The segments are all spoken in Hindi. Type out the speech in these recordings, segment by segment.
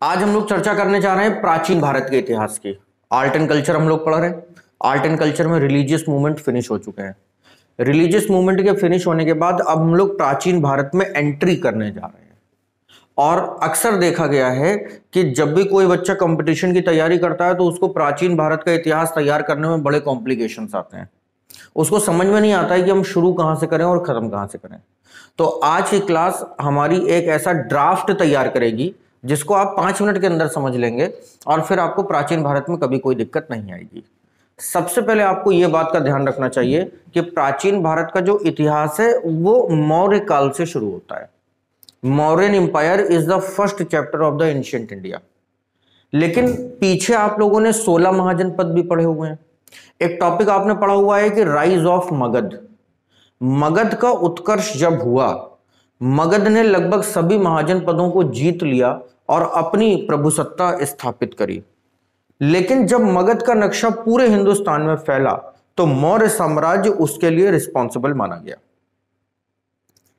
आज हम लोग चर्चा करने जा रहे हैं प्राचीन भारत के इतिहास की। आर्ट एंड कल्चर हम लोग पढ़ रहे हैं। आर्ट एंड कल्चर में रिलीजियस मूवमेंट फिनिश हो चुके हैं। रिलीजियस मूवमेंट के फिनिश होने के बाद अब हम लोग प्राचीन भारत में एंट्री करने जा रहे हैं। और अक्सर देखा गया है कि जब भी कोई बच्चा कंपटीशन की तैयारी करता है तो उसको प्राचीन भारत का इतिहास तैयार करने में बड़े कॉम्प्लिकेशंस आते हैं। उसको समझ में नहीं आता है कि हम शुरू कहां से करें और खत्म कहां से करें। तो आज की क्लास हमारी एक ऐसा ड्राफ्ट तैयार करेगी जिसको आप 5 मिनट के अंदर समझ लेंगे और फिर आपको प्राचीन भारत में कभी कोई दिक्कत नहीं आएगी। सबसे पहले आपको यह बात का ध्यान रखना चाहिए कि प्राचीन भारत का जो इतिहास है वो मौर्य काल से शुरू होता है। Mauryan empire is the first chapter of the ancient India. लेकिन पीछे आप लोगों ने 16 महाजनपद भी पढ़े हुए हैं। एक टॉपिक आपने पढ़ा हुआ है कि राइज ऑफ मगध। मगध का उत्कर्ष जब हुआ, मगध ने लगभग सभी महाजनपदों को जीत लिया और अपनी प्रभुसत्ता स्थापित करी। लेकिन जब मगध का नक्शा पूरे हिंदुस्तान में फैला तो मौर्य साम्राज्य उसके लिए रिस्पॉन्सिबल माना गया।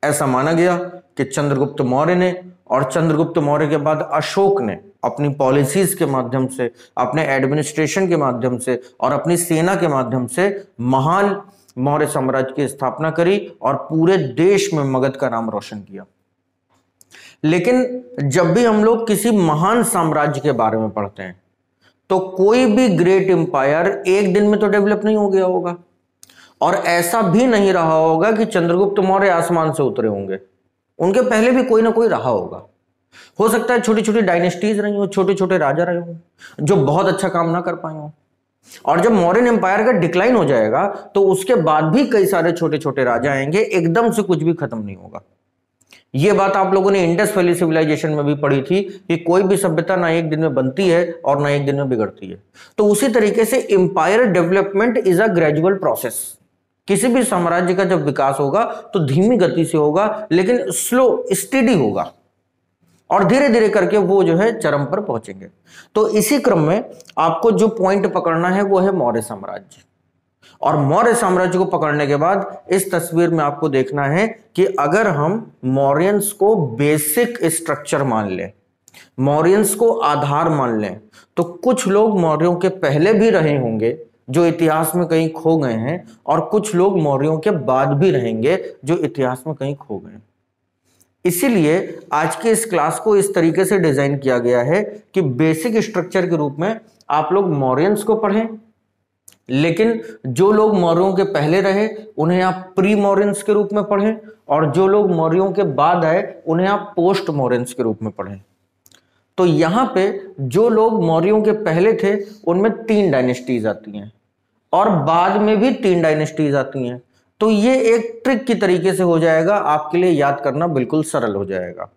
ऐसा माना गया कि चंद्रगुप्त मौर्य ने और चंद्रगुप्त मौर्य के बाद अशोक ने अपनी पॉलिसीज के माध्यम से, अपने एडमिनिस्ट्रेशन के माध्यम से और अपनी सेना के माध्यम से महान मौर्य साम्राज्य की स्थापना करी और पूरे देश में मगध का नाम रोशन किया। लेकिन जब भी हम लोग किसी महान साम्राज्य के बारे में पढ़ते हैं तो कोई भी ग्रेट एम्पायर एक दिन में तो डेवलप नहीं हो गया होगा और ऐसा भी नहीं रहा होगा कि चंद्रगुप्त मौर्य आसमान से उतरे होंगे। उनके पहले भी कोई ना कोई रहा होगा। हो सकता है छोटी छोटी डायनेस्टीज रही हो, छोटे छोटे राजा रहे हो जो बहुत अच्छा काम ना कर पाए हो। और जब मौर्यन एम्पायर का डिक्लाइन हो जाएगा तो उसके बाद भी कई सारे छोटे छोटे राजा आएंगे, एकदम से कुछ भी खत्म नहीं होगा। यह बात आप लोगों ने इंडस वैली सिविलाइजेशन में भी पढ़ी थी कि कोई भी सभ्यता ना एक दिन में बनती है और ना एक दिन में बिगड़ती है। तो उसी तरीके से empire development is a gradual process. किसी भी साम्राज्य का जब विकास होगा तो धीमी गति से होगा, लेकिन स्लो स्टेडी होगा और धीरे धीरे करके वो जो है चरम पर पहुंचेंगे। तो इसी क्रम में आपको जो पॉइंट पकड़ना है वो है मौर्य साम्राज्य। और मौर्य साम्राज्य को पकड़ने के बाद इस तस्वीर में आपको देखना है कि अगर हम मौर्यंस को बेसिक स्ट्रक्चर मान लें, मौर्यंस को आधार मान लें, तो कुछ लोग मौर्यों के पहले भी रहे होंगे जो इतिहास में कहीं खो गए हैं और कुछ लोग मौर्यों के बाद भी रहेंगे जो इतिहास में कहीं खो गए। इसीलिए आज के इस क्लास को इस तरीके से डिजाइन किया गया है कि बेसिक स्ट्रक्चर के रूप में आप लोग मौर्यंस को पढ़ें, लेकिन जो लोग मौर्यों के पहले रहे उन्हें आप प्री मौर्यंस के रूप में पढ़ें और जो लोग मौर्यों के बाद आए उन्हें आप पोस्ट मौर्यंस के रूप में पढ़ें। तो यहां पे जो लोग मौर्यों के पहले थे उनमें 3 डायनेस्टीज आती हैं और बाद में भी 3 डायनेस्टीज आती हैं। तो ये एक ट्रिक की तरीके से हो जाएगा, आपके लिए याद करना बिल्कुल सरल हो जाएगा।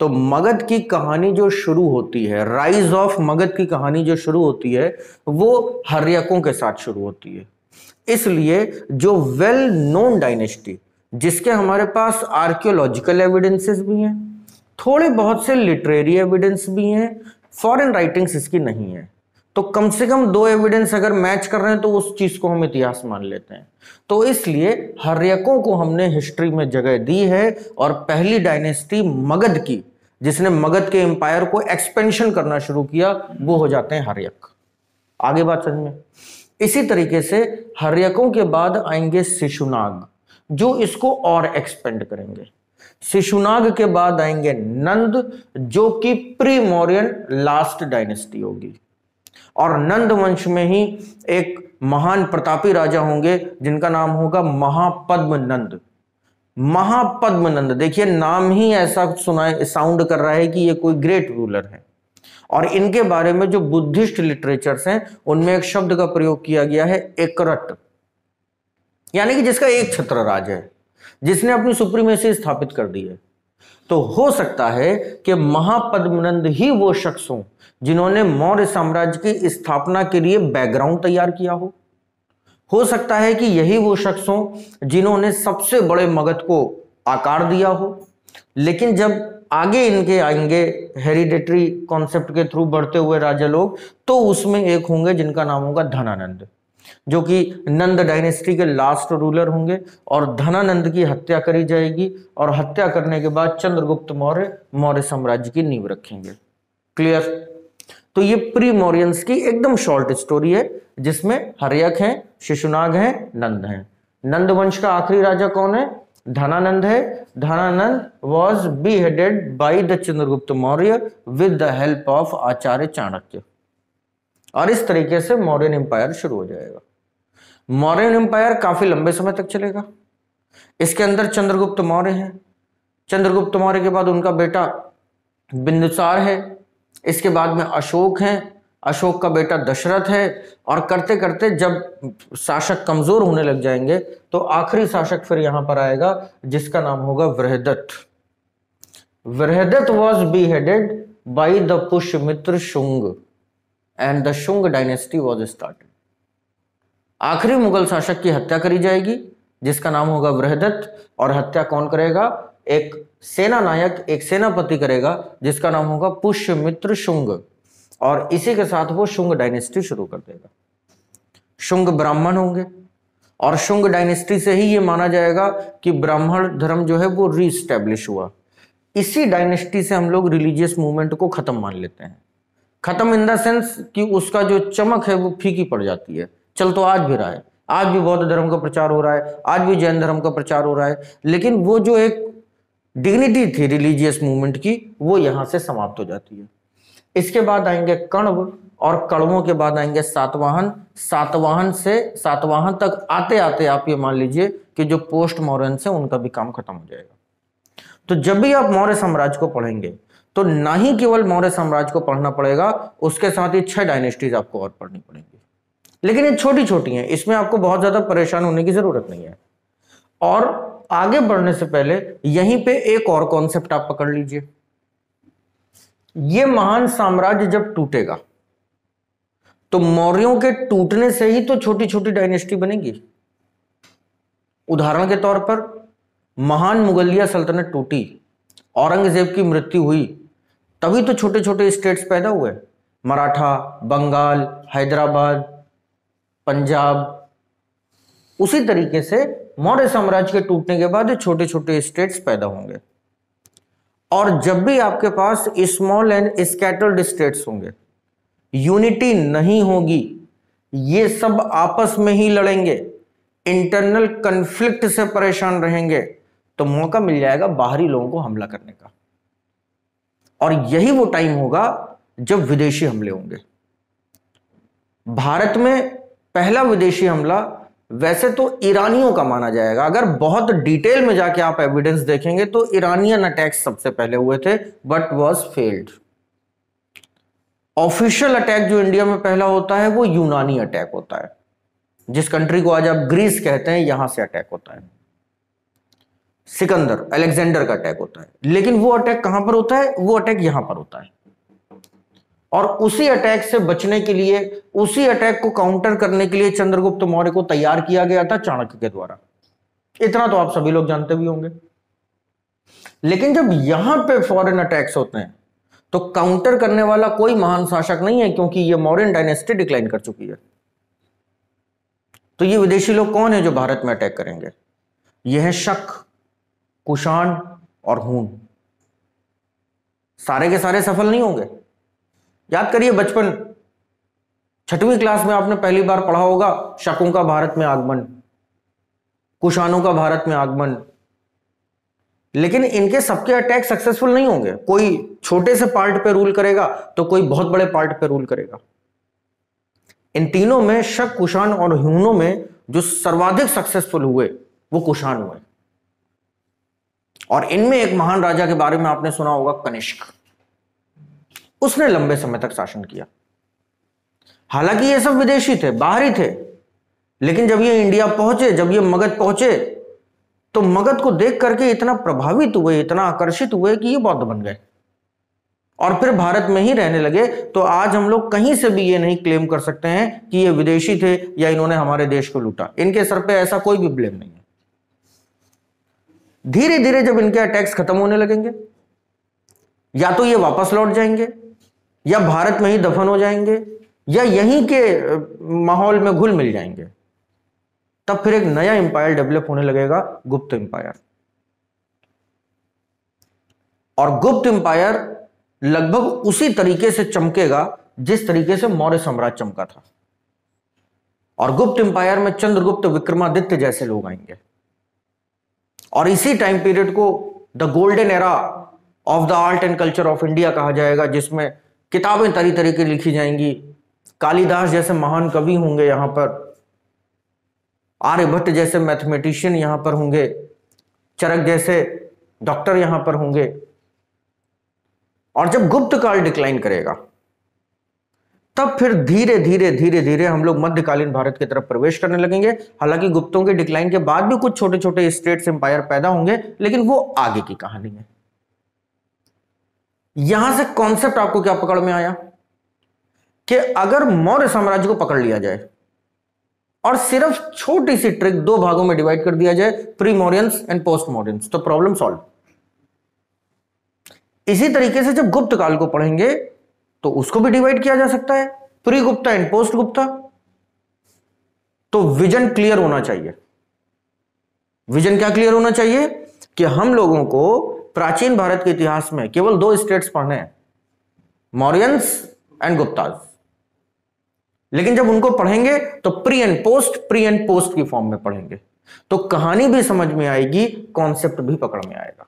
तो मगध की कहानी जो शुरू होती है, राइज ऑफ मगध की कहानी जो शुरू होती है वो हर्यकों के साथ शुरू होती है। इसलिए जो वेल नोन डायनेस्टी जिसके हमारे पास आर्कियोलॉजिकल एविडेंसेस भी हैं, थोड़े बहुत से लिटरेरी एविडेंस भी हैं, फॉरेन राइटिंग्स इसकी नहीं है, तो कम से कम 2 एविडेंस अगर मैच कर रहे हैं तो उस चीज को हम इतिहास मान लेते हैं। तो इसलिए हर्यकों को हमने हिस्ट्री में जगह दी है और पहली डायनेस्टी मगध की जिसने मगध के एम्पायर को एक्सपेंशन करना शुरू किया वो हो जाते हैं हर्यक। आगे बात समझ में। इसी तरीके से हर्यकों के बाद आएंगे शिशुनाग जो इसको और एक्सपेंड करेंगे। शिशुनाग के बाद आएंगे नंद जो कि प्री मौर्यन लास्ट डायनेस्टी होगी और नंद वंश में ही एक महान प्रतापी राजा होंगे जिनका नाम होगा महापद्मनंद। महापद्मनंद, देखिए नाम ही ऐसा सुनाए साउंड कर रहा है कि ये कोई ग्रेट रूलर है। और इनके बारे में जो बुद्धिस्ट लिटरेचर्स हैं उनमें एक शब्द का प्रयोग किया गया है एकरट, यानी कि जिसका एक छत्र राज है, जिसने अपनी सुप्रीमेसी स्थापित कर दी है। तो हो सकता है कि महापद्मनंद ही वो शख्स हों जिन्होंने मौर्य साम्राज्य की स्थापना के लिए बैकग्राउंड तैयार किया हो सकता है कि यही वो शख्स हों जिन्होंने सबसे बड़े मगध को आकार दिया हो। लेकिन जब आगे इनके आएंगे हेरिडेटरी कॉन्सेप्ट के थ्रू बढ़ते हुए राजा लोग, तो उसमें एक होंगे जिनका नाम होगा धनानंद, जो कि नंद डायनेस्टी के लास्ट रूलर होंगे और धनानंद की हत्या करी जाएगी और हत्या करने के बाद चंद्रगुप्त मौर्य मौर्य साम्राज्य की नींव रखेंगे। क्लियर? तो ये प्री मौर्यंस की एकदम शॉर्ट स्टोरी है जिसमें हर्यक हैं, शिशुनाग हैं, नंद हैं। नंद वंश का आखिरी राजा कौन है? धनानंद है। Dhanananda was beheaded by the Chandragupta Maurya with the help of Acharya Chanakya. और इस तरीके से मौर्यन एम्पायर शुरू हो जाएगा। मौर्यन एम्पायर काफी लंबे समय तक चलेगा। इसके अंदर चंद्रगुप्त मौर्य है। चंद्रगुप्त मौर्य के बाद उनका बेटा बिंदुसार है। इसके बाद में अशोक हैं। अशोक का बेटा दशरथ है। और करते करते जब शासक कमजोर होने लग जाएंगे तो आखिरी शासक फिर यहां पर आएगा जिसका नाम होगा Brihadatta. Brihadatta was beheaded by the Pushyamitra Shunga and the Shunga dynasty was started. आखिरी मुगल शासक की हत्या करी जाएगी जिसका नाम होगा बृहदत्त। और हत्या कौन करेगा? एक सेना नायक, एक सेनापति करेगा जिसका नाम होगा पुष्यमित्र शुंग। और इसी के साथ वो शुंग डायनेस्टी शुरू कर देगा। शुंग ब्राह्मण होंगे और शुंग डायनेस्टी से ही ये माना जाएगा कि ब्राह्मण धर्म जो है वो रीस्टैब्लिश हुआ। इसी डायनेस्टी से हम लोग रिलीजियस मूवमेंट को खत्म मान लेते हैं। खत्म इन द सेंस कि उसका जो चमक है वो फीकी पड़ जाती है। चल तो आज भी रहा है, आज भी बौद्ध धर्म का प्रचार हो रहा है, आज भी जैन धर्म का प्रचार हो रहा है, लेकिन वो जो एक डिग्निटी थी रिलीजियस मूवमेंट की वो यहां से समाप्त हो जाती है। इसके बाद आएंगे कण्व और कण्वों के बाद आएंगे सातवाहन। सातवाहन तक आते आते आप ये मान लीजिए कि जो पोस्ट मॉडर्न से उनका भी काम खत्म हो जाएगा। तो जब भी आप मौर्य साम्राज्य को पढ़ेंगे तो ना ही केवल मौर्य साम्राज्य को पढ़ना पड़ेगा, उसके साथ ही 6 डायनेस्टीज आपको और पढ़नी पड़ेंगी। लेकिन ये छोटी छोटी हैं, इसमें आपको बहुत ज्यादा परेशान होने की जरूरत नहीं है। और आगे बढ़ने से पहले यहीं पे एक और कॉन्सेप्ट आप पकड़ लीजिए। ये महान साम्राज्य जब टूटेगा तो मौर्यों के टूटने से ही तो छोटी छोटी डायनेस्टी बनेगी। उदाहरण के तौर पर महान मुगलिया सल्तनत टूटी, औरंगजेब की मृत्यु हुई, तभी तो छोटे छोटे स्टेट्स पैदा हुए। मराठा, बंगाल, हैदराबाद, पंजाब। उसी तरीके से मौर्य साम्राज्य के टूटने के बाद छोटे छोटे स्टेट्स पैदा होंगे। और जब भी आपके पास स्मॉल एंड स्कैटर्ड स्टेट्स होंगे, यूनिटी नहीं होगी, ये सब आपस में ही लड़ेंगे, इंटरनल कन्फ्लिक्ट से परेशान रहेंगे, तो मौका मिल जाएगा बाहरी लोगों को हमला करने का। और यही वो टाइम होगा जब विदेशी हमले होंगे। भारत में पहला विदेशी हमला वैसे तो ईरानियों का माना जाएगा। अगर बहुत डिटेल में जाके आप एविडेंस देखेंगे तो ईरानियन अटैक्स सबसे पहले हुए थे, but was failed. Official attack जो इंडिया में पहला होता है वो यूनानी अटैक होता है। जिस कंट्री को आज आप ग्रीस कहते हैं, यहां से अटैक होता है। सिकंदर, अलेक्जेंडर का अटैक होता है। लेकिन वो अटैक कहां पर होता है? वो अटैक यहां पर होता है। और उसी अटैक से बचने के लिए, उसी अटैक को काउंटर करने के लिए चंद्रगुप्त मौर्य को तैयार किया गया था चाणक्य के द्वारा। इतना तो आप सभी लोग जानते भी होंगे। लेकिन जब यहां पे फॉरेन अटैक्स होते हैं तो काउंटर करने वाला कोई महान शासक नहीं है, क्योंकि ये मौर्यन डायनेस्टी डिक्लाइन कर चुकी है। तो ये विदेशी लोग कौन है जो भारत में अटैक करेंगे? ये है शक, कुषाण और हूण। सारे के सारे सफल नहीं होंगे। याद करिए, बचपन 6वीं क्लास में आपने पहली बार पढ़ा होगा शकों का भारत में आगमन, कुषाणों का भारत में आगमन। लेकिन इनके सबके अटैक सक्सेसफुल नहीं होंगे। कोई छोटे से पार्ट पे रूल करेगा तो कोई बहुत बड़े पार्ट पे रूल करेगा। इन तीनों में शक, कुषाण और ह्यूनों में जो सर्वाधिक सक्सेसफुल हुए वो कुषाण हुए। और इनमें एक महान राजा के बारे में आपने सुना होगा, कनिष्क। उसने लंबे समय तक शासन किया। हालांकि ये सब विदेशी थे, बाहरी थे, लेकिन जब ये इंडिया पहुंचे, जब ये मगध पहुंचे, तो मगध को देख करके इतना प्रभावित हुए, इतना आकर्षित हुए कि ये बौद्ध बन गए और फिर भारत में ही रहने लगे। तो आज हम लोग कहीं से भी ये नहीं क्लेम कर सकते हैं कि ये विदेशी थे या इन्होंने हमारे देश को लूटा। इनके सर पे ऐसा कोई भी ब्लेम नहीं है। धीरे धीरे जब इनके अटैक्स खत्म होने लगेंगे, या तो ये वापस लौट जाएंगे, या भारत में ही दफन हो जाएंगे, या यहीं के माहौल में घुल मिल जाएंगे। तब फिर एक नया एम्पायर डेवलप होने लगेगा, गुप्त एम्पायर। और गुप्त एम्पायर लगभग उसी तरीके से चमकेगा जिस तरीके से मौर्य साम्राज्य चमका था। और गुप्त एम्पायर में चंद्रगुप्त, विक्रमादित्य जैसे लोग आएंगे और इसी टाइम पीरियड को the golden era of the art and culture of India कहा जाएगा, जिसमें किताबें तरह तरह की लिखी जाएंगी। कालिदास जैसे महान कवि होंगे यहां पर, आर्यभट्ट जैसे मैथमेटिशियन यहां पर होंगे, चरक जैसे डॉक्टर यहां पर होंगे। और जब गुप्त काल डिक्लाइन करेगा तब फिर धीरे धीरे धीरे धीरे हम लोग मध्यकालीन भारत की तरफ प्रवेश करने लगेंगे। हालांकि गुप्तों के डिक्लाइन के बाद भी कुछ छोटे छोटे स्टेट्स एम्पायर पैदा होंगे, लेकिन वो आगे की कहानी है। यहां से कॉन्सेप्ट आपको क्या पकड़ में आया कि अगर मौर्य साम्राज्य को पकड़ लिया जाए और सिर्फ छोटी सी ट्रिक दो भागों में डिवाइड कर दिया जाए, pre Mauryans and post Mauryans, तो प्रॉब्लम सॉल्व। इसी तरीके से जब गुप्त काल को पढ़ेंगे तो उसको भी डिवाइड किया जा सकता है, pre Gupta and post Gupta. तो विजन क्लियर होना चाहिए। विजन क्या क्लियर होना चाहिए कि हम लोगों को प्राचीन भारत के इतिहास में केवल दो स्टेट्स पढ़ने हैं, मौर्यंस एंड गुप्ताज। लेकिन जब उनको पढ़ेंगे तो प्री एंड पोस्ट की फॉर्म में पढ़ेंगे, तो कहानी भी समझ में आएगी, कॉन्सेप्ट भी पकड़ में आएगा।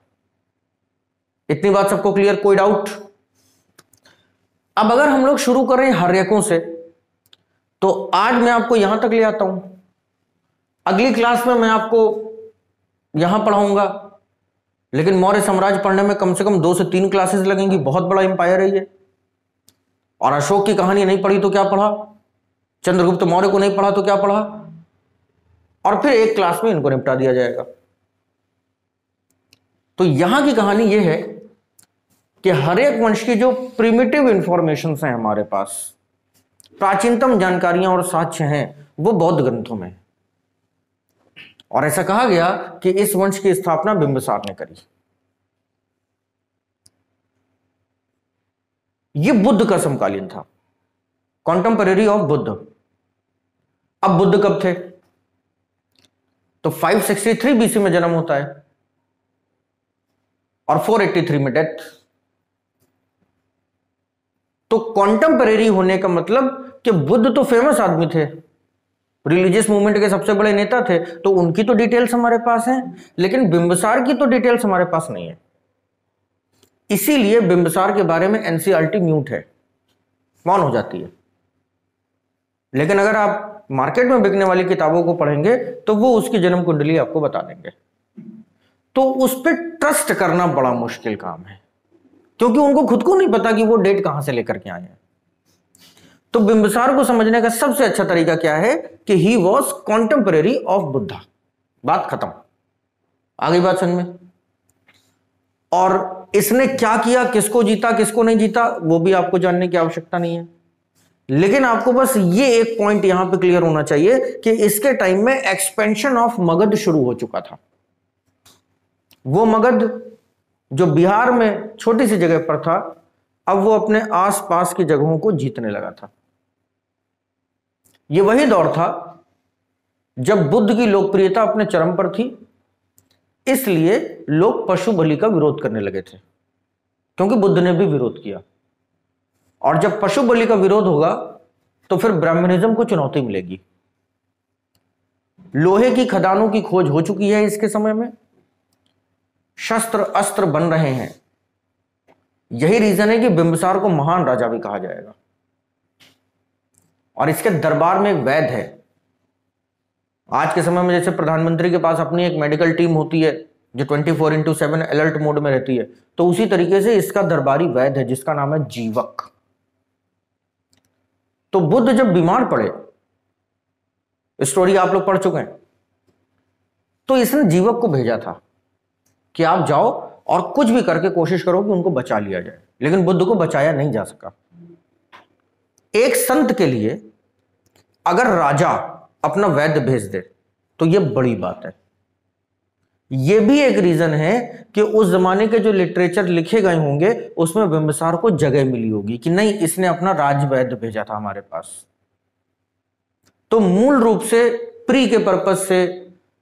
इतनी बात सबको क्लियर? कोई डाउट? अब अगर हम लोग शुरू करें हर्यकों से, तो आज मैं आपको यहां तक ले आता हूं, अगली क्लास में मैं आपको यहां पढ़ाऊंगा, लेकिन मौर्य साम्राज्य पढ़ने में कम से कम 2 से 3 क्लासेस लगेंगी। बहुत बड़ा एम्पायर है ये। और अशोक की कहानी नहीं पढ़ी तो क्या पढ़ा, चंद्रगुप्त मौर्य को नहीं पढ़ा तो क्या पढ़ा, और फिर एक क्लास में इनको निपटा दिया जाएगा। तो यहां की कहानी यह है कि हर एक वंश की जो प्रिमिटिव इंफॉर्मेशन है हमारे पास, प्राचीनतम जानकारियां और साक्ष्य हैं, वो बौद्ध ग्रंथों में। और ऐसा कहा गया कि इस वंश की स्थापना बिंबिसार ने करी। ये बुद्ध का समकालीन था, कॉन्टेम्परेरी ऑफ बुद्ध। अब बुद्ध कब थे? तो 563 बीसी में जन्म होता है और 483 में डेथ। तो कॉन्टेम्परेरी होने का मतलब कि बुद्ध तो फेमस आदमी थे, रिलीजियस मूवमेंट के सबसे बड़े नेता थे, तो उनकी तो डिटेल्स हमारे पास हैं, लेकिन बिंबिसार की तो डिटेल्स हमारे पास नहीं है। इसीलिए बिंबिसार के बारे में एनसीईआरटी म्यूट है, मौन हो जाती है। लेकिन अगर आप मार्केट में बिकने वाली किताबों को पढ़ेंगे तो वो उसकी जन्म कुंडली आपको बता देंगे। तो उस पर ट्रस्ट करना बड़ा मुश्किल काम है, क्योंकि उनको खुद को नहीं पता कि वो डेट कहां से लेकर के आए हैं। तो बिंबिसार को समझने का सबसे अच्छा तरीका क्या है कि he was contemporary of Buddha. बात खत्म। आगे बात समझ में? और इसने क्या किया, किसको जीता किसको नहीं जीता, वो भी आपको जानने की आवश्यकता नहीं है। लेकिन आपको बस ये एक पॉइंट यहां पे क्लियर होना चाहिए कि इसके टाइम में एक्सपेंशन ऑफ मगध शुरू हो चुका था। वो मगध जो बिहार में छोटी सी जगह पर था, अब वो अपने आसपास की जगहों को जीतने लगा था। ये वही दौर था जब बुद्ध की लोकप्रियता अपने चरम पर थी, इसलिए लोग पशु बलि का विरोध करने लगे थे, क्योंकि बुद्ध ने भी विरोध किया। और जब पशु बलि का विरोध होगा तो फिर ब्राह्मणिज्म को चुनौती मिलेगी। लोहे की खदानों की खोज हो चुकी है इसके समय में, शस्त्र अस्त्र बन रहे हैं। यही रीजन है कि बिंबिसार को महान राजा भी कहा जाएगा। और इसके दरबार में एक वैद्य है। आज के समय में जैसे प्रधानमंत्री के पास अपनी एक मेडिकल टीम होती है जो 24/7 अलर्ट मोड में रहती है, तो उसी तरीके से इसका दरबारी वैद्य है जिसका नाम है जीवक। तो बुद्ध जब बीमार पड़े, स्टोरी आप लोग पढ़ चुके हैं, तो इसने जीवक को भेजा था कि आप जाओ और कुछ भी करके कोशिश करो कि उनको बचा लिया जाए। लेकिन बुद्ध को बचाया नहीं जा सका। एक संत के लिए अगर राजा अपना वैद्य भेज दे तो यह बड़ी बात है। यह भी एक रीजन है कि उस जमाने के जो लिटरेचर लिखे गए होंगे उसमें बिंबिसार को जगह मिली होगी कि नहीं, इसने अपना राजवैद्य भेजा था हमारे पास। तो मूल रूप से प्री के पर्पज से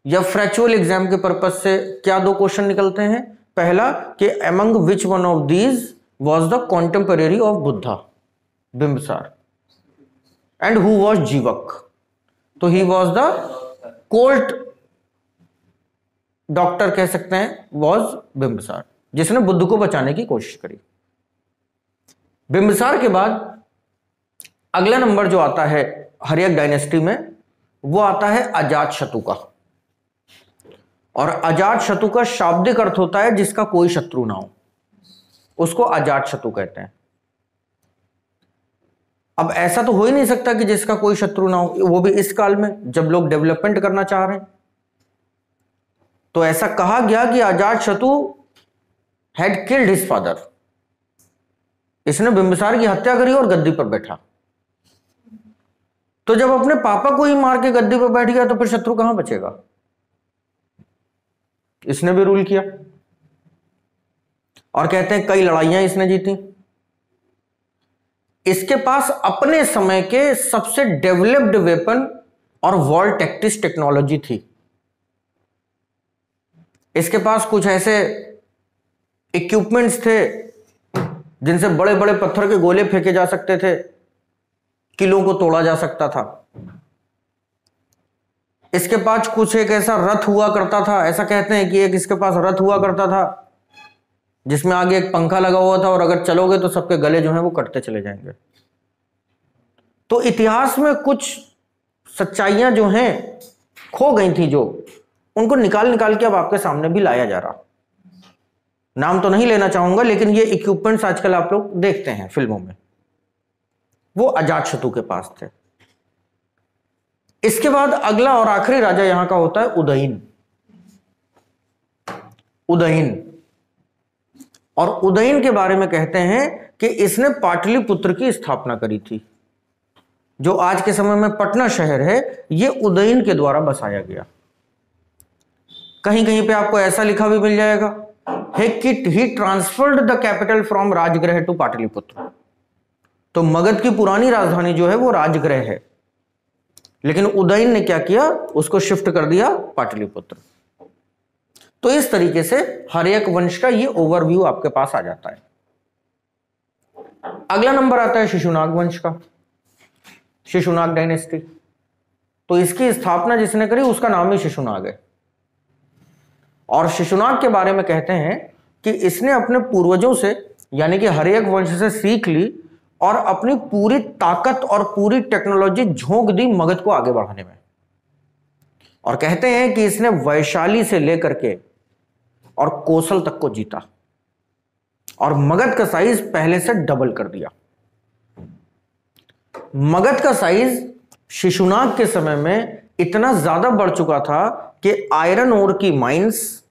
या फ्रैक्चुअल एग्जाम के पर्पज से क्या दो क्वेश्चन निकलते हैं? पहला कि among which one of these was the contemporary of Buddha, Bimbisara, and who was जीवक। तो he was the Colt doctor कह सकते हैं, वॉज बिंबिसार, जिसने बुद्ध को बचाने की कोशिश करी। बिंबिसार के बाद अगला नंबर जो आता है हर्यक डायनेस्टी में, वो आता है अजातशत्रु का। और अजातशत्रु का शाब्दिक अर्थ होता है जिसका कोई शत्रु ना हो, उसको अजातशत्रु कहते हैं। अब ऐसा तो हो ही नहीं सकता कि जिसका कोई शत्रु ना हो, वो भी इस काल में जब लोग डेवलपमेंट करना चाह रहे हैं। तो ऐसा कहा गया कि Ajatashatru had killed his father, इसने बिंबिसार की हत्या करी और गद्दी पर बैठा। तो जब अपने पापा को ही मार के गद्दी पर बैठ गया तो फिर शत्रु कहां बचेगा? इसने भी रूल किया। और कहते हैं कई लड़ाइयां इसने जीती। इसके पास अपने समय के सबसे डेवलप्ड वेपन और वॉर टैक्टिक्स टेक्नोलॉजी थी। इसके पास कुछ ऐसे इक्विपमेंट्स थे जिनसे बड़े बड़े पत्थर के गोले फेंके जा सकते थे, किलों को तोड़ा जा सकता था। इसके पास कुछ एक ऐसा रथ हुआ करता था, ऐसा कहते हैं कि एक इसके पास रथ हुआ करता था जिसमें आगे एक पंखा लगा हुआ था, और अगर चलोगे तो सबके गले जो हैं वो कटते चले जाएंगे। तो इतिहास में कुछ सच्चाइयां जो हैं खो गई थी, जो उनको निकाल निकाल के अब आपके सामने भी लाया जा रहा। नाम तो नहीं लेना चाहूंगा, लेकिन ये इक्विपमेंट्स आजकल आप लोग देखते हैं फिल्मों में, वो अजातशत्रु के पास थे। इसके बाद अगला और आखिरी राजा यहां का होता है उदयन। उदयन, और उदयन के बारे में कहते हैं कि इसने पाटलिपुत्र की स्थापना करी थी। जो आज के समय में पटना शहर है, यह उदयन के द्वारा बसाया गया। कहीं कहीं पे आपको ऐसा लिखा भी मिल जाएगा ही transferred the capital from Rajgriha to Pataliputra. तो मगध की पुरानी राजधानी जो है वो राजगृह है, लेकिन उदयन ने क्या किया, उसको शिफ्ट कर दिया पाटलिपुत्र। तो इस तरीके से हर्यक वंश का ये ओवरव्यू आपके पास आ जाता है। अगला नंबर आता है शिशुनाग वंश का, शिशुनाग डायनेस्टी। तो इसकी स्थापना जिसने करी उसका नाम ही शिशुनाग है। और शिशुनाग के बारे में कहते हैं कि इसने अपने पूर्वजों से यानी कि हर्यक वंश से सीख ली और अपनी पूरी ताकत और पूरी टेक्नोलॉजी झोंक दी मगध को आगे बढ़ाने में। और कहते हैं कि इसने वैशाली से लेकर के और कौशल तक को जीता और मगध का साइज पहले से डबल कर दिया। मगध का साइज शिशुनाग के समय में इतना ज्यादा बढ़ चुका था कि आयरन ओर की माइंस,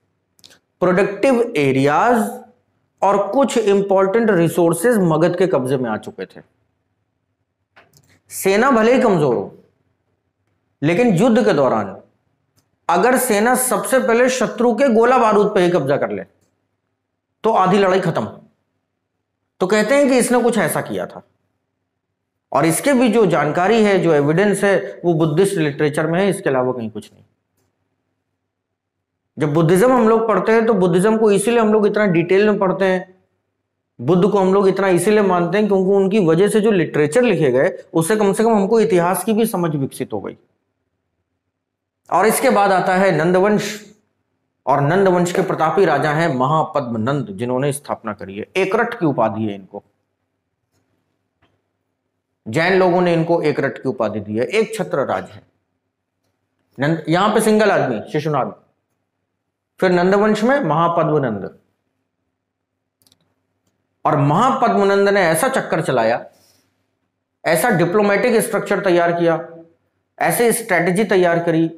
प्रोडक्टिव एरियाज और कुछ इंपॉर्टेंट रिसोर्सेज मगध के कब्जे में आ चुके थे। सेना भले ही कमजोर हो, लेकिन युद्ध के दौरान अगर सेना सबसे पहले शत्रु के गोला बारूद पे ही कब्जा कर ले तो आधी लड़ाई खत्म। तो कहते हैं कि इसने कुछ ऐसा किया था। और इसके भी जो जानकारी है, जो एविडेंस है, वो बुद्धिस्ट लिटरेचर में है, इसके अलावा कहीं कुछ नहीं। जब बुद्धिज्म हम लोग पढ़ते हैं तो बुद्धिज्म को इसीलिए हम लोग इतना डिटेल में पढ़ते हैं, बुद्ध को हम लोग इतना इसीलिए मानते हैं क्योंकि उनकी वजह से जो लिटरेचर लिखे गए उससे कम से कम हमको इतिहास की भी समझ विकसित हो गई। और इसके बाद आता है नंदवंश, और नंदवंश के प्रतापी राजा हैं महापद्मनंद, जिन्होंने स्थापना करी है। एकरट की उपाधि है इनको, जैन लोगों ने इनको एकरट की उपाधि दी है। एक छत्र राज है। यहां पे सिंगल आदमी शिशुनाग, फिर नंदवंश में महापद्मनंद। और महापद्मनंद ने ऐसा चक्कर चलाया, ऐसा डिप्लोमेटिक स्ट्रक्चर तैयार किया, ऐसे स्ट्रेटेजी तैयार करी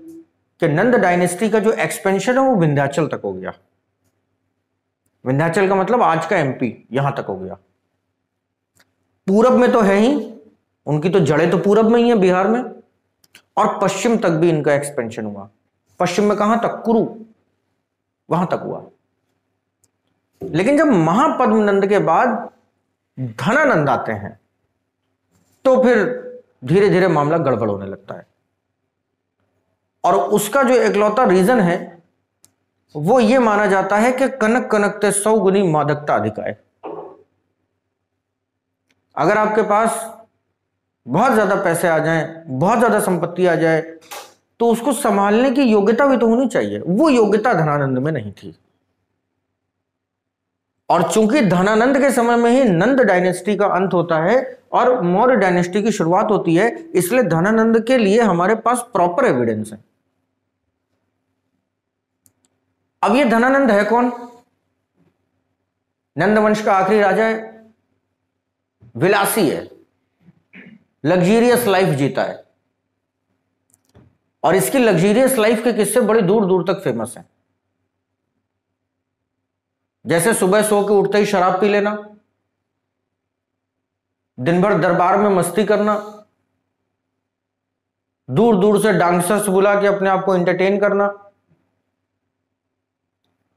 कि नंद डायनेस्टी का जो एक्सपेंशन है वो विंध्याचल तक हो गया। विंध्याचल का मतलब आज का एमपी, यहां तक हो गया। पूरब में तो है ही, उनकी तो जड़ें तो पूरब में ही है, बिहार में। और पश्चिम तक भी इनका एक्सपेंशन हुआ। पश्चिम में कहां तक? कुरु, वहां तक हुआ। लेकिन जब महापद्मनंद के बाद धनानंद आते हैं तो फिर धीरे धीरे मामला गड़बड़ होने लगता है। और उसका जो इकलौता रीजन है वो ये माना जाता है कि कनक कनकते 100 गुनी मादकता अधिक आए। अगर आपके पास बहुत ज्यादा पैसे आ जाएं, बहुत ज्यादा संपत्ति आ जाए, तो उसको संभालने की योग्यता भी तो होनी चाहिए। वो योग्यता धनानंद में नहीं थी। और चूंकि धनानंद के समय में ही नंद डायनेस्टी का अंत होता है और मौर्य डायनेस्टी की शुरुआत होती है, इसलिए धनानंद के लिए हमारे पास प्रॉपर एविडेंस है। अब ये धनानंद है कौन? नंद वंश का आखिरी राजा है, विलासी है, लग्जरियस लाइफ जीता है, और इसकी लग्जरियस लाइफ के किस्से बड़ी दूर दूर तक फेमस हैं। जैसे सुबह सो के उठते ही शराब पी लेना, दिन भर दरबार में मस्ती करना, दूर दूर से डांसर्स बुला के अपने आप को एंटरटेन करना,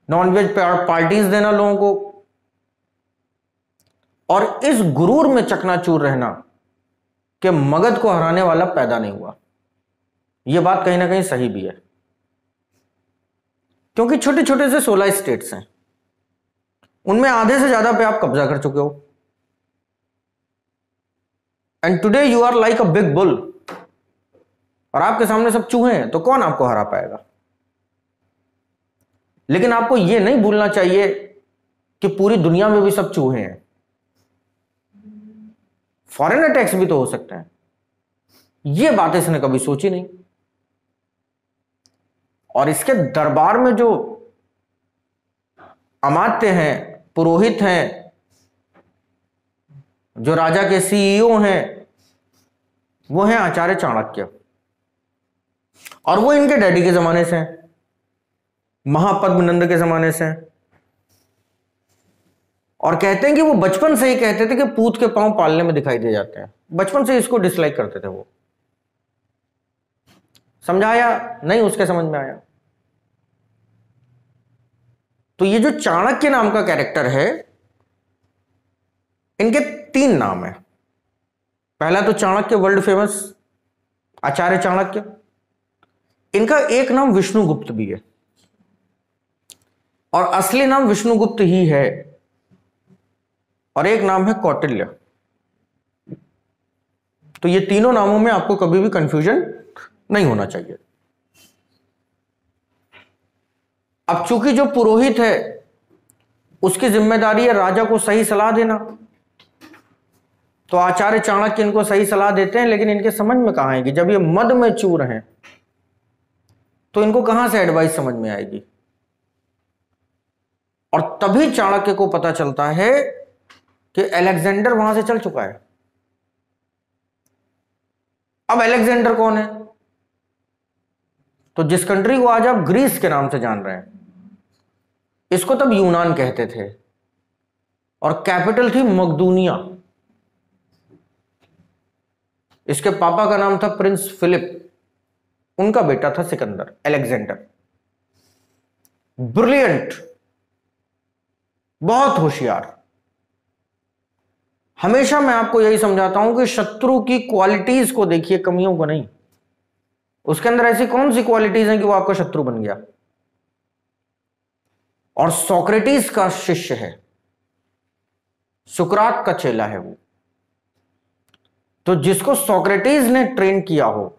नॉनवेज पार्टीज देना लोगों को, और इस गुरूर में चकनाचूर रहना कि मगध को हराने वाला पैदा नहीं हुआ। यह बात कहीं ना कहीं सही भी है, क्योंकि छोटे छोटे से 16 स्टेट्स हैं, उनमें आधे से ज्यादा पे आप कब्जा कर चुके हो। And today you are like a big bull, और आपके सामने सब चूहे हैं, तो कौन आपको हरा पाएगा? लेकिन आपको यह नहीं भूलना चाहिए कि पूरी दुनिया में भी सब चूहे हैं। फॉरेन अटैक्स भी तो हो सकते हैं। यह बात इसने कभी सोची नहीं। और इसके दरबार में जो अमात्य हैं, पुरोहित हैं, जो राजा के सीईओ हैं, वो हैं आचार्य चाणक्य, और वो इनके डैडी के जमाने से हैं, महापद्मनंद के जमाने से हैं। और कहते हैं कि वो बचपन से ही कहते थे कि पूत के पांव पालने में दिखाई दे जाते हैं। बचपन से इसको डिसलाइक करते थे वो। समझाया नहीं, उसके समझ में आया। तो ये जो चाणक्य नाम का कैरेक्टर है, इनके 3 नाम है। पहला तो चाणक्य, वर्ल्ड फेमस आचार्य चाणक्य। इनका एक नाम विष्णुगुप्त भी है, और असली नाम विष्णुगुप्त ही है, और एक नाम है कौटिल्य। तो ये तीनों नामों में आपको कभी भी कंफ्यूजन नहीं होना चाहिए। अब चूंकि जो पुरोहित है उसकी जिम्मेदारी है राजा को सही सलाह देना, तो आचार्य चाणक्य इनको सही सलाह देते हैं, लेकिन इनके समझ में कहां आएगी? जब ये मद में चूर हैं तो इनको कहां से एडवाइस समझ में आएगी? और तभी चाणक्य को पता चलता है कि अलेक्जेंडर वहां से चल चुका है। अब अलेक्जेंडर कौन है? तो जिस कंट्री को आज आप ग्रीस के नाम से जान रहे हैं, इसको तब यूनान कहते थे, और कैपिटल थी मकदूनिया। इसके पापा का नाम था प्रिंस फिलिप, उनका बेटा था सिकंदर, अलेक्जेंडर। ब्रिलियंट, बहुत होशियार। हमेशा मैं आपको यही समझाता हूं कि शत्रु की क्वालिटीज को देखिए, कमियों को नहीं। उसके अंदर ऐसी कौन सी क्वालिटीज हैं कि वो आपका शत्रु बन गया? और सोक्रेटिस का शिष्य है, सुकरात का चेला है वो। तो जिसको सोक्रेटिस ने ट्रेन किया हो,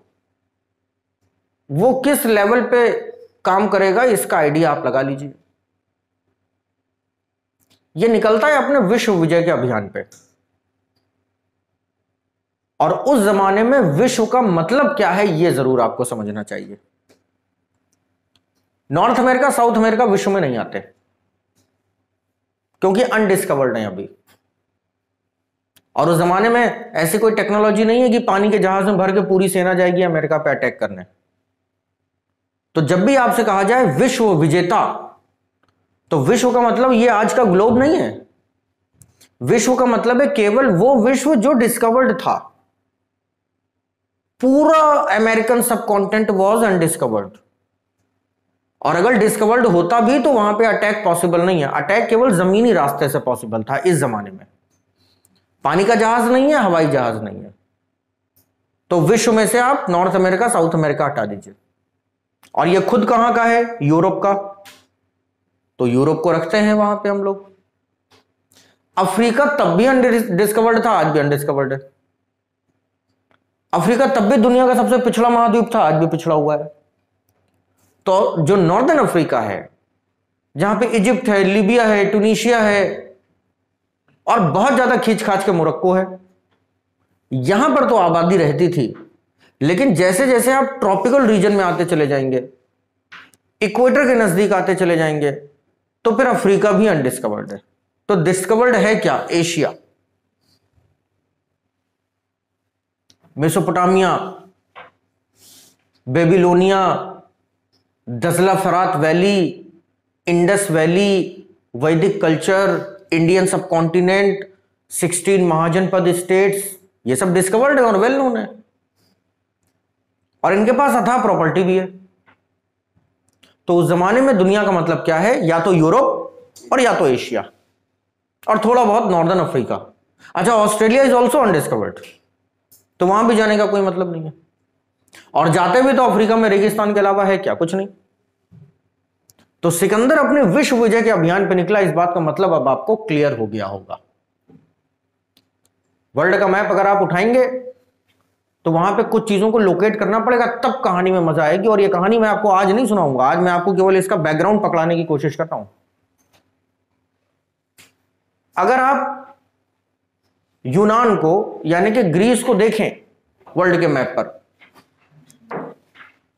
वो किस लेवल पे काम करेगा, इसका आइडिया आप लगा लीजिए। ये निकलता है अपने विश्व विजय के अभियान पे। और उस जमाने में विश्व का मतलब क्या है, यह जरूर आपको समझना चाहिए। नॉर्थ अमेरिका, साउथ अमेरिका विश्व में नहीं आते, क्योंकि अनडिस्कवर्ड है अभी। और उस जमाने में ऐसी कोई टेक्नोलॉजी नहीं है कि पानी के जहाज में भर के पूरी सेना जाएगी अमेरिका पे अटैक करने। तो जब भी आपसे कहा जाए विश्व विजेता, तो विश्व का मतलब ये आज का ग्लोब नहीं है। विश्व का मतलब है केवल वो विश्व जो डिस्कवर्ड था। पूरा अमेरिकन सबकॉन्टिनेंट वाज अनडिस्कवर्ड, और अगर डिस्कवर्ड होता भी तो वहां पे अटैक पॉसिबल नहीं है। अटैक केवल जमीनी रास्ते से पॉसिबल था इस जमाने में। पानी का जहाज नहीं है, हवाई जहाज नहीं है। तो विश्व में से आप नॉर्थ अमेरिका, साउथ अमेरिका हटा दीजिए। और ये खुद कहां का है? यूरोप का। तो यूरोप को रखते हैं वहां पे हम लोग। अफ्रीका तब भी अनडिस्कवर्ड था, आज भी अनडिस्कवर्ड है। अफ्रीका तब भी दुनिया का सबसे पिछड़ा महाद्वीप था, आज भी पिछड़ा हुआ है। तो जो नॉर्दर्न अफ्रीका है, जहां पे इजिप्ट है, लीबिया है, ट्यूनीशिया है और बहुत ज्यादा खींच खाच के मोरक्को है, यहां पर तो आबादी रहती थी। लेकिन जैसे जैसे आप ट्रॉपिकल रीजन में आते चले जाएंगे, इक्वेटर के नजदीक आते चले जाएंगे, तो फिर अफ्रीका भी अनडिस्कवर्ड है। तो डिस्कवर्ड है क्या? एशिया, मेसोपोटामिया, बेबीलोनिया, दजला फरात वैली, इंडस वैली, वैदिक कल्चर, इंडियन सब कॉन्टिनेंट, 16 महाजनपद स्टेट्स, ये सब डिस्कवर्ड है और वेल नोन है, और इनके पास अथाह प्रॉपर्टी भी है। तो उस जमाने में दुनिया का मतलब क्या है? या तो यूरोप और या तो एशिया और थोड़ा बहुत नॉर्दर्न अफ्रीका। अच्छा, ऑस्ट्रेलिया इज ऑल्सो अनडिस्कवर्ड, तो वहां भी जाने का कोई मतलब नहीं है। और जाते भी तो अफ्रीका में रेगिस्तान के अलावा है क्या? कुछ नहीं। तो सिकंदर अपने विश्व विजय के अभियान पर निकला, इस बात का मतलब अब आपको क्लियर हो गया होगा। वर्ल्ड का मैप अगर आप उठाएंगे तो वहां पे कुछ चीजों को लोकेट करना पड़ेगा, तब कहानी में मजा आएगी। और ये कहानी मैं आपको आज नहीं सुनाऊंगा, आज मैं आपको केवल इसका बैकग्राउंड पकड़ाने की कोशिश करता हूं। अगर आप यूनान को यानी कि ग्रीस को देखें वर्ल्ड के मैप पर,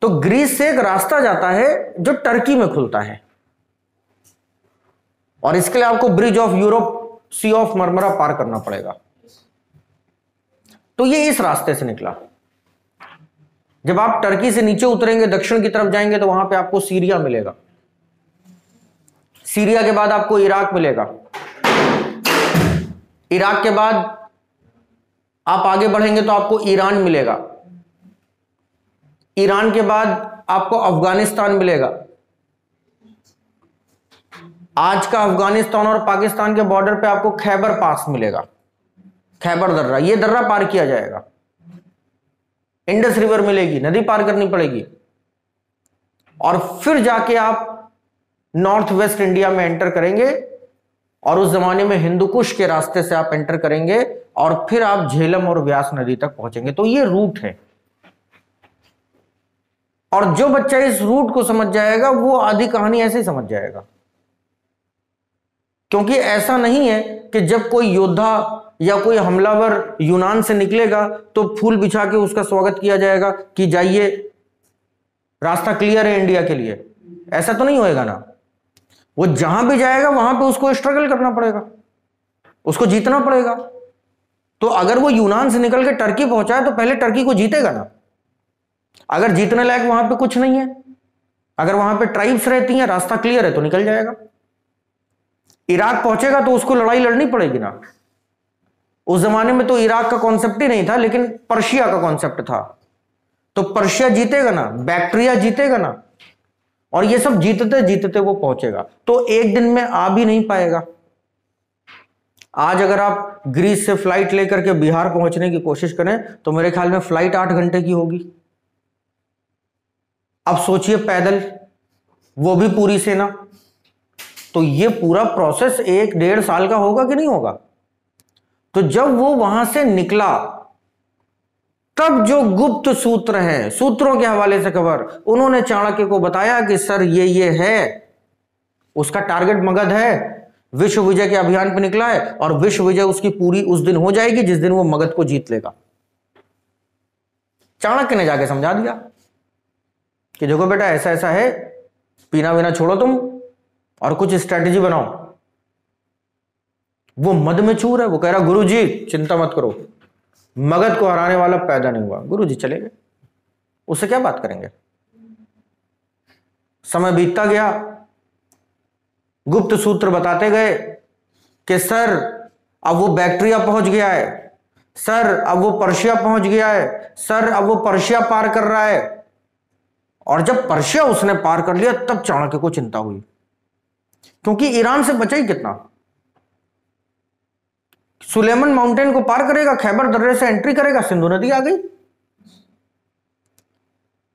तो ग्रीस से एक रास्ता जाता है जो टर्की में खुलता है, और इसके लिए आपको bridge of Europe, sea of Marmara पार करना पड़ेगा। तो ये इस रास्ते से निकला। जब आप टर्की से नीचे उतरेंगे, दक्षिण की तरफ जाएंगे, तो वहां पे आपको सीरिया मिलेगा। सीरिया के बाद आपको इराक मिलेगा। इराक के बाद आप आगे बढ़ेंगे तो आपको ईरान मिलेगा। ईरान के बाद आपको अफगानिस्तान मिलेगा। आज का अफगानिस्तान और पाकिस्तान के बॉर्डर पे आपको खैबर पास मिलेगा, खैबर दर्रा। ये दर्रा पार किया जाएगा। इंडस रिवर मिलेगी, नदी पार करनी पड़ेगी, और फिर जाके आप नॉर्थ वेस्ट इंडिया में एंटर करेंगे, और उस जमाने में हिंदू कुश के रास्ते से आप एंटर करेंगे, और फिर आप झेलम और व्यास नदी तक पहुंचेंगे। तो ये रूट है, और जो बच्चा इस रूट को समझ जाएगा वो आधी कहानी ऐसे ही समझ जाएगा। क्योंकि ऐसा नहीं है कि जब कोई योद्धा या कोई हमलावर यूनान से निकलेगा तो फूल बिछा के उसका स्वागत किया जाएगा कि जाइए, रास्ता क्लियर है इंडिया के लिए। ऐसा तो नहीं होएगा ना। वो जहां भी जाएगा वहां पे उसको स्ट्रगल करना पड़ेगा, उसको जीतना पड़ेगा। तो अगर वो यूनान से निकल के टर्की पहुंचा है तो पहले टर्की को जीतेगा ना। अगर जीतने लायक वहां पे कुछ नहीं है, अगर वहां पे ट्राइब्स रहती हैं, रास्ता क्लियर है, तो निकल जाएगा। इराक पहुंचेगा तो उसको लड़ाई लड़नी पड़ेगी ना। उस जमाने में तो इराक का कॉन्सेप्ट ही नहीं था, लेकिन पर्शिया का कॉन्सेप्ट था। तो पर्शिया जीतेगा ना, बैक्ट्रिया जीतेगा ना, और ये सब जीतते जीतते वो पहुंचेगा। तो एक दिन में आ भी नहीं पाएगा। आज अगर आप ग्रीस से फ्लाइट लेकर के बिहार पहुंचने की कोशिश करें तो मेरे ख्याल में फ्लाइट 8 घंटे की होगी। अब सोचिए पैदल, वो भी पूरी सेना। तो ये पूरा प्रोसेस 1-1.5 साल का होगा कि नहीं होगा। तो जब वो वहां से निकला, तब जो गुप्त सूत्र हैं, सूत्रों के हवाले से खबर, उन्होंने चाणक्य को बताया कि सर ये है, उसका टारगेट मगध है, विश्व विजय के अभियान पर निकला है, और विश्व विजय उसकी पूरी उस दिन हो जाएगी जिस दिन वो मगध को जीत लेगा। चाणक्य ने जाके समझा दिया कि देखो बेटा, ऐसा ऐसा है, पीना वीना छोड़ो तुम और कुछ स्ट्रेटेजी बनाओ। वो मद में चूर है, वो कह रहा गुरुजी चिंता मत करो, मगध को हराने वाला पैदा नहीं हुआ। गुरुजी चले गए, उससे क्या बात करेंगे। समय बीतता गया, गुप्त सूत्र बताते गए कि सर अब वो बैक्ट्रिया पहुंच गया है, सर अब वो पर्शिया पहुंच गया है, सर अब वो पर्शिया पार कर रहा है। और जब पर्शिया उसने पार कर लिया तब चाणक्य को चिंता हुई, क्योंकि ईरान से बचा ही कितना। सुलेमन माउंटेन को पार करेगा, खैबर दर्रे से एंट्री करेगा, सिंधु नदी आ गई।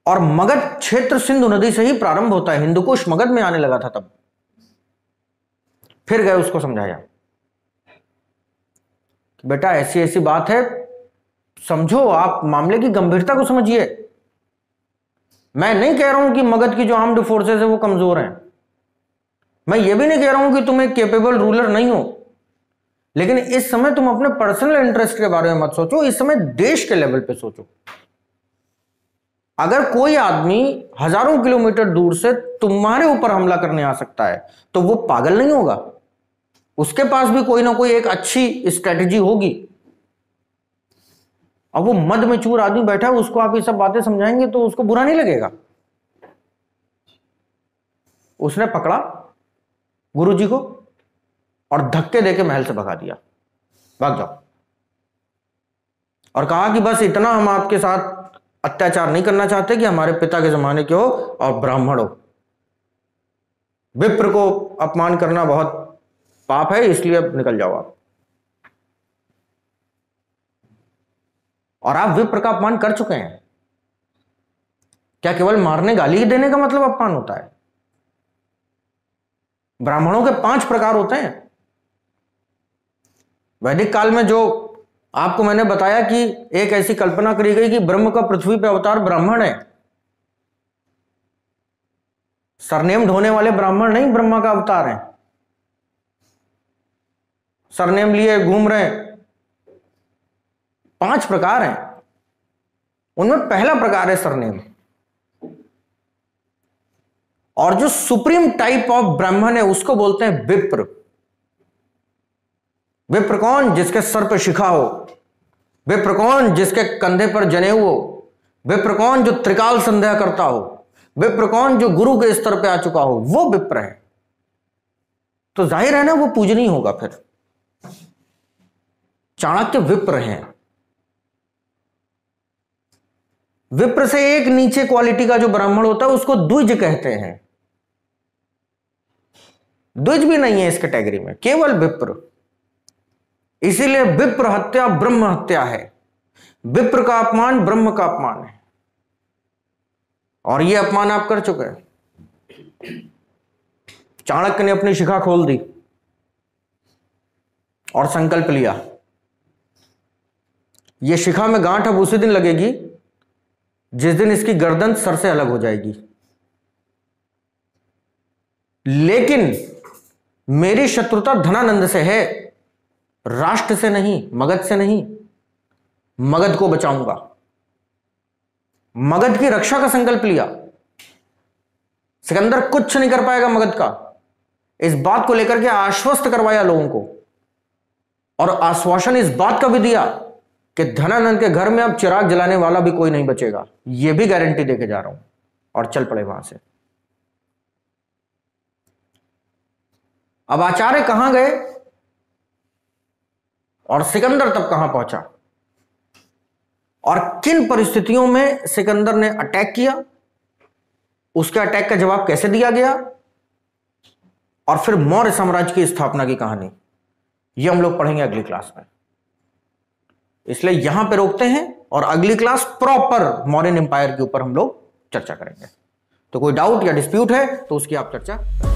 और मगध क्षेत्र सिंधु नदी से ही प्रारंभ होता है, हिंदुकुश मगध में आने लगा था तब। फिर गए, उसको समझाया बेटा ऐसी ऐसी बात है, समझो, आप मामले की गंभीरता को समझिए। मैं नहीं कह रहा हूं कि मगध की जो आर्म्ड फोर्सेस है वो कमजोर हैं, मैं ये भी नहीं कह रहा हूं कि तुम एक कैपेबल रूलर नहीं हो, लेकिन इस समय तुम अपने पर्सनल इंटरेस्ट के बारे में मत सोचो, इस समय देश के लेवल पे सोचो। अगर कोई आदमी हजारों किलोमीटर दूर से तुम्हारे ऊपर हमला करने आ सकता है तो वो पागल नहीं होगा, उसके पास भी कोई ना कोई एक अच्छी स्ट्रेटजी होगी। अब वो मद में चूर आदमी बैठा है, उसको आप ये सब बातें समझाएंगे तो उसको बुरा नहीं लगेगा। उसने पकड़ा गुरुजी को और धक्के देके महल से भगा दिया, भाग जाओ, और कहा कि बस इतना हम आपके साथ अत्याचार नहीं करना चाहते कि हमारे पिता के जमाने के हो और ब्राह्मण हो। विप्र को अपमान करना बहुत पाप है, इसलिए अब निकल जाओ आप। और आप विप्र का अपमान कर चुके हैं। क्या केवल मारने गाली देने का मतलब अपमान होता है? ब्राह्मणों के 5 प्रकार होते हैं। वैदिक काल में जो आपको मैंने बताया कि एक ऐसी कल्पना करी गई कि ब्रह्म का पृथ्वी पे अवतार ब्राह्मण है। सरनेम ढोने वाले ब्राह्मण नहीं ब्रह्मा का अवतार है। सरनेम लिए घूम रहे हैं। 5 प्रकार हैं, उनमें पहला प्रकार है सरनेम। और जो सुप्रीम टाइप ऑफ ब्राह्मण है उसको बोलते हैं विप्र। विप्र कौन? जिसके सर पर शिखा हो। विप्र कौन? जिसके कंधे पर जनेऊ हो। विप्र कौन? जो त्रिकाल संध्या करता हो। विप्र कौन? जो गुरु के स्तर पे आ चुका हो, वो विप्र है। तो जाहिर है ना वो पूजनीय होगा। फिर चाणक्य विप्र हैं। विप्र से एक नीचे क्वालिटी का जो ब्राह्मण होता है उसको द्विज कहते हैं। द्विज भी नहीं है इस कैटेगरी में, केवल विप्र। इसीलिए विप्र हत्या ब्रह्म हत्या है। विप्र का अपमान ब्रह्म का अपमान है, और यह अपमान आप कर चुके हैं। चाणक्य ने अपनी शिखा खोल दी और संकल्प लिया, यह शिखा में गांठ अब उसी दिन लगेगी जिस दिन इसकी गर्दन सर से अलग हो जाएगी। लेकिन मेरी शत्रुता धनानंद से है, राष्ट्र से नहीं, मगध से नहीं। मगध को बचाऊंगा। मगध की रक्षा का संकल्प लिया। सिकंदर कुछ नहीं कर पाएगा मगध का, इस बात को लेकर के आश्वस्त करवाया लोगों को, और आश्वासन इस बात का भी दिया कि धनानंद के घर में अब चिराग जलाने वाला भी कोई नहीं बचेगा। यह भी गारंटी देके जा रहा हूं। और चल पड़े वहां से। अब आचार्य कहां गए और सिकंदर तब कहां पहुंचा, और किन परिस्थितियों में सिकंदर ने अटैक किया, उसके अटैक का जवाब कैसे दिया गया, और फिर मौर्य साम्राज्य की स्थापना की कहानी, यह हम लोग पढ़ेंगे अगली क्लास में। इसलिए यहां पे रोकते हैं और अगली क्लास प्रॉपर मौर्यन एम्पायर के ऊपर हम लोग चर्चा करेंगे। तो कोई डाउट या डिस्प्यूट है तो उसकी आप चर्चा करें।